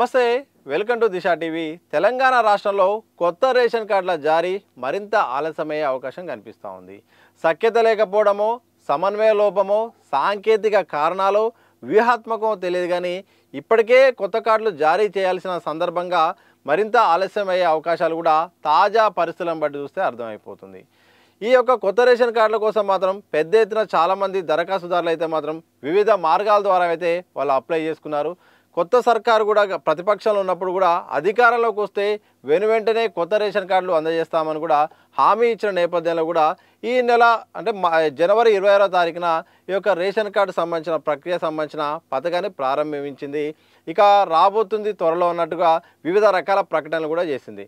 నమస్తే welcome to Disha TV Telangana రాష్ట్రంలో కొత్త రేషన్ కార్డుల జారీ మరింత ఆలస్యమయ్యే అవకాశం కనిపిస్తూ ఉంది. సఖ్యత లేకపోవడమో, సమన్వయ లోపమో, సాంకేతిక కారణాలు, వ్యూహాత్మకమో తెలియదు కానీ ఇప్పటికే కొత్త కార్డులు జారీ చేయాల్సిన సందర్భంగా మరింత ఆలస్యమయ్యే అవకాశాలు కూడా తాజా పరిస్థితులను బట్టి చూస్తే అర్థమైపోతుంది. ఈ యొక్క కొత్త రేషన్ కార్డుల కోసం మాత్రం పెద్ద ఎత్తున చాలామంది దరఖాస్తుదారులు అయితే మాత్రం వివిధ మార్గాల ద్వారా అయితే వాళ్ళు అప్లై చేసుకున్నారు. కొత్త సర్కారు కూడా ప్రతిపక్షంలో ఉన్నప్పుడు కూడా అధికారంలోకి వస్తే వెనువెంటనే కొత్త రేషన్ కార్డులు అందజేస్తామని కూడా హామీ ఇచ్చిన నేపథ్యంలో కూడా ఈ నెల అంటే జనవరి 26వ తారీఖున ఈ యొక్క రేషన్ కార్డు సంబంధించిన ప్రక్రియ సంబంధించిన పథకాన్ని ప్రారంభించింది. ఇక రాబోతుంది త్వరలో అన్నట్టుగా వివిధ రకాల ప్రకటనలు కూడా చేసింది.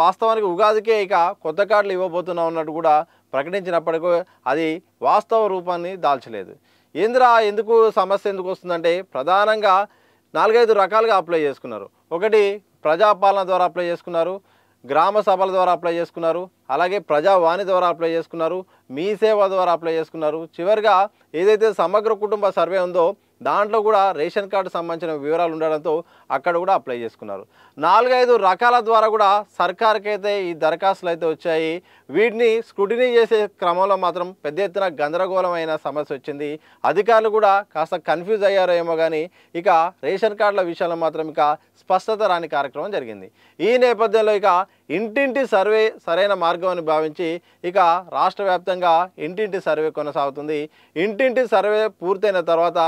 వాస్తవానికి ఉగాదికే ఇక కొత్త కార్డులు ఇవ్వబోతున్నాం అన్నట్టు కూడా ప్రకటించినప్పటికీ అది వాస్తవ రూపాన్ని దాల్చలేదు. ఎందుకు సమస్య ఎందుకు వస్తుందంటే ప్రధానంగా 4-5 రకాలుగా అప్లై చేసుకున్నారు. ఒకటి ప్రజాపాలన ద్వారా అప్లై చేసుకున్నారు, గ్రామ సభల ద్వారా అప్లై చేసుకున్నారు, అలాగే ప్రజావాణి ద్వారా అప్లై చేసుకున్నారు, మీ సేవ ద్వారా అప్లై చేసుకున్నారు. చివరిగా ఏదైతే సమగ్ర కుటుంబ సర్వే ఉందో దాంట్లో కూడా రేషన్ కార్డు సంబంధించిన వివరాలు ఉండడంతో అక్కడ కూడా అప్లై చేసుకున్నారు. 4-5 రకాల ద్వారా కూడా సర్కారుకైతే ఈ దరఖాస్తులు అయితే వచ్చాయి. వీటిని స్క్రూటినీ చేసే క్రమంలో మాత్రం పెద్ద ఎత్తున గందరగోళమైన సమస్య వచ్చింది. అధికారులు కూడా కాస్త కన్ఫ్యూజ్ అయ్యారేమో కానీ ఇక రేషన్ కార్డుల విషయంలో మాత్రం ఇక స్పష్టత రాని కార్యక్రమం జరిగింది. ఈ నేపథ్యంలో ఇక ఇంటింటి సర్వే సరైన మార్గం అని భావించి ఇక రాష్ట్ర వ్యాప్తంగా ఇంటింటి సర్వే కొనసాగుతుంది. ఇంటింటి సర్వే పూర్తయిన తర్వాత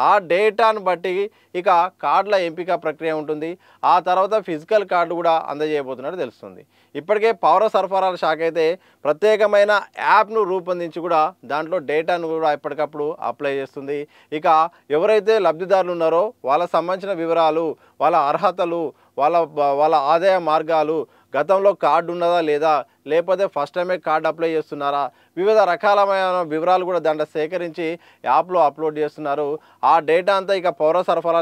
ఆ డేటాను బట్టి ఇక కార్డుల ఎంపిక ప్రక్రియ ఉంటుంది. ఆ తర్వాత ఫిజికల్ కార్డు కూడా అందజేయబోతున్నట్టు తెలుస్తుంది. ఇప్పటికే పౌర సరఫరాల శాఖ అయితే ప్రత్యేకమైన యాప్ను రూపొందించి కూడా దాంట్లో డేటాను కూడా ఎప్పటికప్పుడు అప్లై చేస్తుంది. ఇక ఎవరైతే లబ్ధిదారులు ఉన్నారో వాళ్ళ సంబంధించిన వివరాలు, వాళ్ళ అర్హతలు, వాళ్ళ ఆదాయ మార్గాలు, గతంలో కార్డు ఉన్నదా లేదా, లేకపోతే ఫస్ట్ టైమే కార్డు అప్లై చేస్తున్నారా, వివిధ రకాలమైన వివరాలు కూడా దాంట్లో సేకరించి యాప్లో అప్లోడ్ చేస్తున్నారు. ఆ డేటా అంతా ఇక పౌర సరఫరాల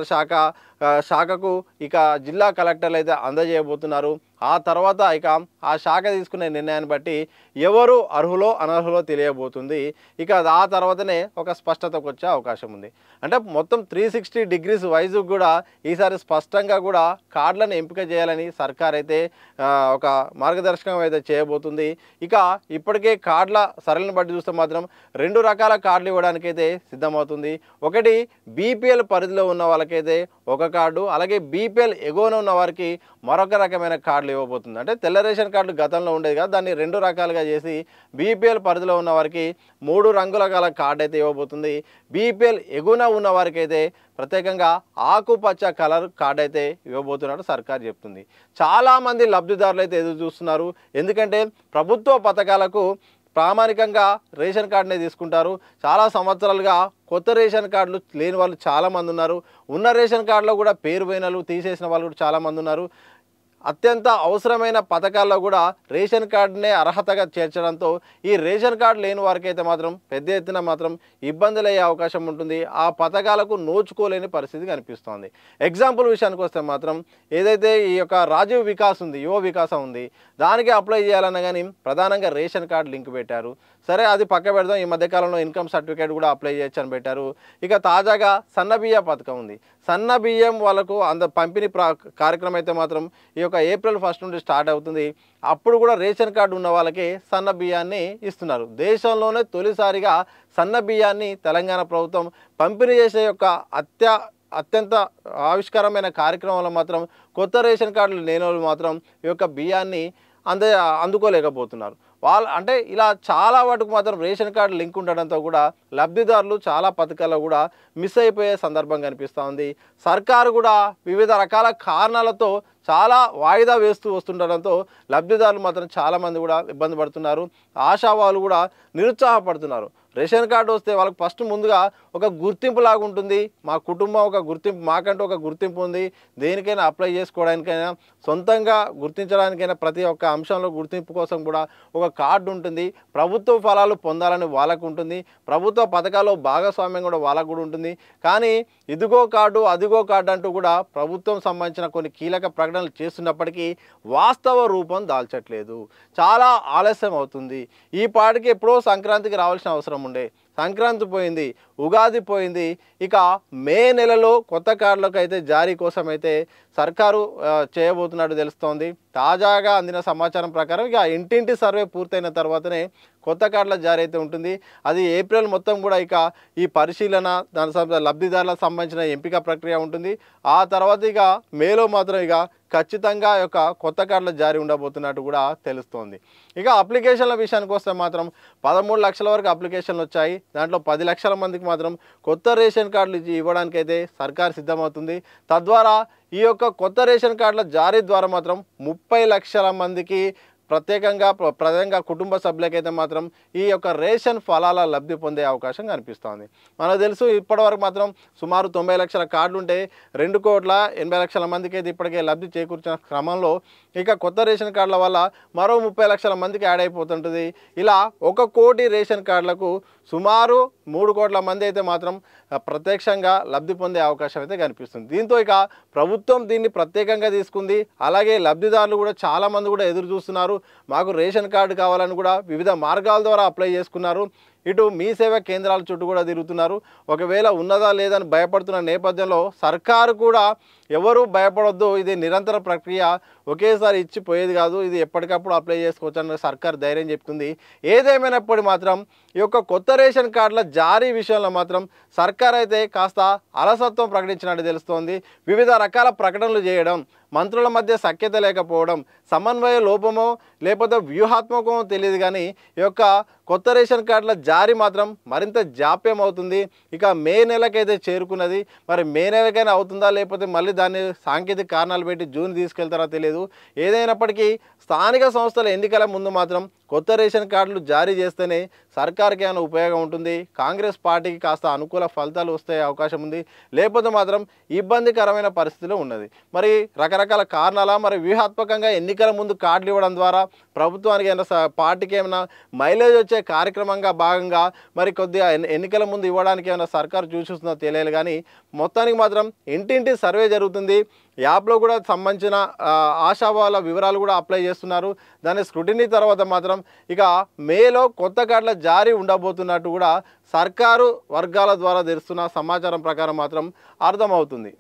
శాఖకు ఇక జిల్లా కలెక్టర్లు అయితే అందజేయబోతున్నారు. ఆ తర్వాత ఇక ఆ శాఖ తీసుకునే నిర్ణయాన్ని బట్టి ఎవరు అర్హులో అనర్హులో తెలియబోతుంది. ఇక ఆ తర్వాతనే ఒక స్పష్టతకు వచ్చే అవకాశం ఉంది. అంటే మొత్తం 360 డిగ్రీస్ వైజు కూడా ఈసారి స్పష్టంగా కూడా కార్డులను ఎంపిక చేయాలని సర్కార్ అయితే ఒక మార్గదర్శకం అయితే చేయబోతుంది. ఇక ఇప్పటికే కార్డుల సరళిని బట్టి చూస్తే మాత్రం 2 రకాల కార్డులు ఇవ్వడానికైతే సిద్ధమవుతుంది. ఒకటి బీపీఎల్ పరిధిలో ఉన్న వాళ్ళకైతే ఒక కార్డు, అలాగే బీపీఎల్ ఎగువన ఉన్న వారికి మరొక రకమైన కార్డులు ఇవ్వబోతుంది. అంటే తెల్ల రేషన్ కార్డు గతంలో ఉండేది కదా, దాన్ని 2 రకాలుగా చేసి బీపీఎల్ పరిధిలో ఉన్న వారికి 3 రంగుల గల కార్డు అయితే ఇవ్వబోతుంది. బీపీఎల్ ఎగువన ఉన్న వారికి అయితే ప్రత్యేకంగా ఆకుపచ్చ కలర్ కార్డు అయితే ఇవ్వబోతున్నట్టు సర్కార్ చెప్తుంది. చాలామంది లబ్ధిదారులు అయితే ఎదురు చూస్తున్నారు. ఎందుకంటే ప్రభుత్వ పథకాలకు ప్రామాణికంగా రేషన్ కార్డునే తీసుకుంటారు. చాలా సంవత్సరాలుగా కొత్త రేషన్ కార్డులు లేని వాళ్ళు చాలామంది ఉన్నారు. ఉన్న రేషన్ కార్డులో కూడా పేరు పోయిన వాళ్ళు, తీసేసిన వాళ్ళు కూడా చాలామంది ఉన్నారు. అత్యంత అవసరమైన పథకాల్లో కూడా రేషన్ కార్డునే అర్హతగా చేర్చడంతో ఈ రేషన్ కార్డు లేని వారికి అయితే మాత్రం పెద్ద ఎత్తున మాత్రం ఇబ్బందులు అయ్యే అవకాశం ఉంటుంది. ఆ పథకాలకు నోచుకోలేని పరిస్థితి కనిపిస్తోంది. ఎగ్జాంపుల్ విషయానికి వస్తే మాత్రం ఏదైతే ఈ యొక్క రాజీవ్ వికాస్ ఉంది, యువ వికాసం ఉంది, దానికి అప్లై చేయాలన్నా కానీ ప్రధానంగా రేషన్ కార్డు లింక్ పెట్టారు. సరే, అది పక్క పెడదాం. ఈ మధ్యకాలంలో ఇన్కమ్ సర్టిఫికేట్ కూడా అప్లై చేయొచ్చు అని పెట్టారు. ఇక తాజాగా సన్నబియ్య పథకం ఉంది. సన్న బియ్యం వాళ్ళకు పంపిణీ కార్యక్రమం అయితే మాత్రం ఈ యొక్క ఏప్రిల్ 1 నుండి స్టార్ట్ అవుతుంది. అప్పుడు కూడా రేషన్ కార్డు ఉన్న వాళ్ళకి సన్న బియ్యాన్ని ఇస్తున్నారు. దేశంలోనే తొలిసారిగా సన్న బియ్యాన్ని తెలంగాణ ప్రభుత్వం పంపిణీ చేసే యొక్క అత్యంత ఆవిష్కరమైన కార్యక్రమంలో మాత్రం కొత్త రేషన్ కార్డులు లేని వాళ్ళు మాత్రం ఈ యొక్క బియ్యాన్ని అందుకోలేకపోతున్నారు. అంటే ఇలా చాలా వాటికి మాత్రం రేషన్ కార్డు లింక్ ఉండడంతో కూడా లబ్ధిదారులు చాలా పథకాల్లో కూడా మిస్ అయిపోయే సందర్భం కనిపిస్తూ ఉంది. సర్కారు కూడా వివిధ రకాల కారణాలతో చాలా వాయిదా వేస్తూ వస్తుండడంతో లబ్ధిదారులు మాత్రం చాలామంది కూడా ఇబ్బంది పడుతున్నారు. ఆశావాళ్ళు కూడా నిరుత్సాహపడుతున్నారు. రేషన్ కార్డు వస్తే వాళ్ళకి ఫస్ట్ ముందుగా ఒక గుర్తింపు లాగా ఉంటుంది. మా కుటుంబం ఒక గుర్తింపు, మాకంటూ ఒక గుర్తింపు ఉంది. దేనికైనా అప్లై చేసుకోవడానికైనా, సొంతంగా గుర్తించడానికైనా ప్రతి ఒక్క అంశంలో గుర్తింపు కోసం కూడా ఒక కార్డు ఉంటుంది. ప్రభుత్వ ఫలాలు పొందాలని వాళ్ళకు ఉంటుంది. ప్రభుత్వ పథకాల్లో భాగస్వామ్యం కూడా వాళ్ళకు కూడా ఉంటుంది. కానీ ఇదిగో కార్డు, అదిగో కార్డు అంటూ కూడా ప్రభుత్వం సంబంధించిన కొన్ని కీలక ప్రకటనలు చేస్తున్నప్పటికీ వాస్తవ రూపం దాల్చట్లేదు. చాలా ఆలస్యం అవుతుంది. ఈ పాటికి ఎప్పుడో సంక్రాంతికి రావాల్సిన అవసరం ఉండే. సంక్రాంతి పోయింది, ఉగాది పోయింది. ఇక మే నెలలో కొత్త కార్డులకు అయితే జారీ కోసం అయితే సర్కారు చేయబోతున్నట్టు తెలుస్తోంది. తాజాగా అందిన సమాచారం ప్రకారం ఇక ఇంటింటి సర్వే పూర్తయిన తర్వాతనే కొత్త కార్డుల జారీ అయితే ఉంటుంది. అది ఏప్రిల్ మొత్తం కూడా ఇక ఈ పరిశీలన, దాని లబ్ధిదారులకు సంబంధించిన ఎంపిక ప్రక్రియ ఉంటుంది. ఆ తర్వాత ఇక మేలో మాత్రం ఇక ఖచ్చితంగా యొక్క కొత్త కార్డుల జారీ ఉండబోతున్నట్టు కూడా తెలుస్తోంది. ఇక అప్లికేషన్ల విషయానికి వస్తే మాత్రం 13 లక్షల వరకు అప్లికేషన్లు వచ్చాయి. దాంట్లో 10 లక్షల మందికి మాత్రం కొత్త రేషన్ కార్డులు ఇవ్వడానికైతే సర్కారు సిద్ధమవుతుంది. తద్వారా ఈ యొక్క కొత్త రేషన్ కార్డుల జారీ ద్వారా మాత్రం 30 లక్షల మందికి ప్రధానంగా కుటుంబ సభ్యులకైతే మాత్రం ఈ యొక్క రేషన్ ఫలాల లబ్ధి పొందే అవకాశం కనిపిస్తోంది. మనకు తెలుసు ఇప్పటివరకు మాత్రం సుమారు 90 లక్షల కార్డులు ఉంటే 2,80,00,000 మందికి అయితే ఇప్పటికే లబ్ధి చేకూర్చిన క్రమంలో ఇక కొత్త రేషన్ కార్డుల వల్ల మరో 30 లక్షల మందికి యాడ్ అయిపోతుంటుంది. ఇలా 1 కోటి రేషన్ కార్డులకు సుమారు 3 కోట్ల మంది అయితే మాత్రం ప్రత్యక్షంగా లబ్ధి పొందే అవకాశం అయితే కనిపిస్తుంది. దీంతో ఇక ప్రభుత్వం దీన్ని ప్రత్యేకంగా తీసుకుంది. అలాగే లబ్ధిదారులు కూడా చాలామంది కూడా ఎదురు చూస్తున్నారు. మాకు రేషన్ కార్డు కావాలని కూడా వివిధ మార్గాల ద్వారా అప్లై చేసుకున్నారు. ఇటు మీ సేవా కేంద్రాల చుట్టూ కూడా తిరుగుతున్నారు. ఒకవేళ ఉన్నదా లేదని భయపడుతున్న నేపథ్యంలో సర్కారు కూడా ఎవరూ భయపడొద్దు, ఇది నిరంతర ప్రక్రియ, ఒకేసారి ఇచ్చిపోయేది కాదు, ఇది ఎప్పటికప్పుడు అప్లై చేసుకోవచ్చని సర్కారు ధైర్యం చెప్తుంది. ఏదేమైనప్పుడు మాత్రం ఈ యొక్క కొత్త రేషన్ కార్డుల జారీ విషయంలో మాత్రం సర్కార్ అయితే కాస్త అలసత్వం ప్రకటించినట్టు తెలుస్తోంది. వివిధ రకాల ప్రకటనలు చేయడం, మంత్రుల మధ్య సఖ్యత లేకపోవడం, సమన్వయ లోపమో లేకపోతే వ్యూహాత్మకమో తెలియదు కానీ ఈ యొక్క కొత్త రేషన్ కార్డుల జారీ మాత్రం మరింత జాప్యం అవుతుంది. ఇక మే నెలకైతే చేరుకున్నది. మరి మే నెలకైనా అవుతుందా లేకపోతే మళ్ళీ దాన్ని సాంకేతిక కారణాలు పెట్టి జూన్ తీసుకెళ్తారా తెలియదు. ఏదైనప్పటికీ స్థానిక సంస్థల ఎన్నికల ముందు మాత్రం కొత్త రేషన్ కార్డులు జారీ చేస్తేనే సర్కార్కి ఏమైనా ఉపయోగం ఉంటుంది, కాంగ్రెస్ పార్టీకి కాస్త అనుకూల ఫలితాలు వస్తే అవకాశం ఉంది. లేకపోతే మాత్రం ఇబ్బందికరమైన పరిస్థితిలో ఉన్నది. మరి రకరకాల కారణాల మరి వ్యూహాత్మకంగా ఎన్నికల ముందు కార్డులు ఇవ్వడం ద్వారా ప్రభుత్వానికి ఏమైనా పార్టీకి ఏమైనా మైలేజ్ వచ్చే కార్యక్రమంగా భాగంగా మరి కొద్దిగా ఎన్నికల ముందు ఇవ్వడానికి ఏమైనా సర్కారు చూస్తుందో తెలియాలి. కానీ మొత్తానికి మాత్రం ఇంటింటి సర్వే జరుగుతుంది. యాప్లో కూడా సంబంధించిన ఆశావాల వివరాలు కూడా అప్లై చేస్తున్నారు. దాని స్క్రూటినీ తర్వాత మాత్రం ఇక మేలో కొత్త కార్డుల జారీ ఉండబోతున్నట్టు కూడా సర్కారు వర్గాల ద్వారా తెలుస్తున్న సమాచారం ప్రకారం మాత్రం అర్థమవుతుంది.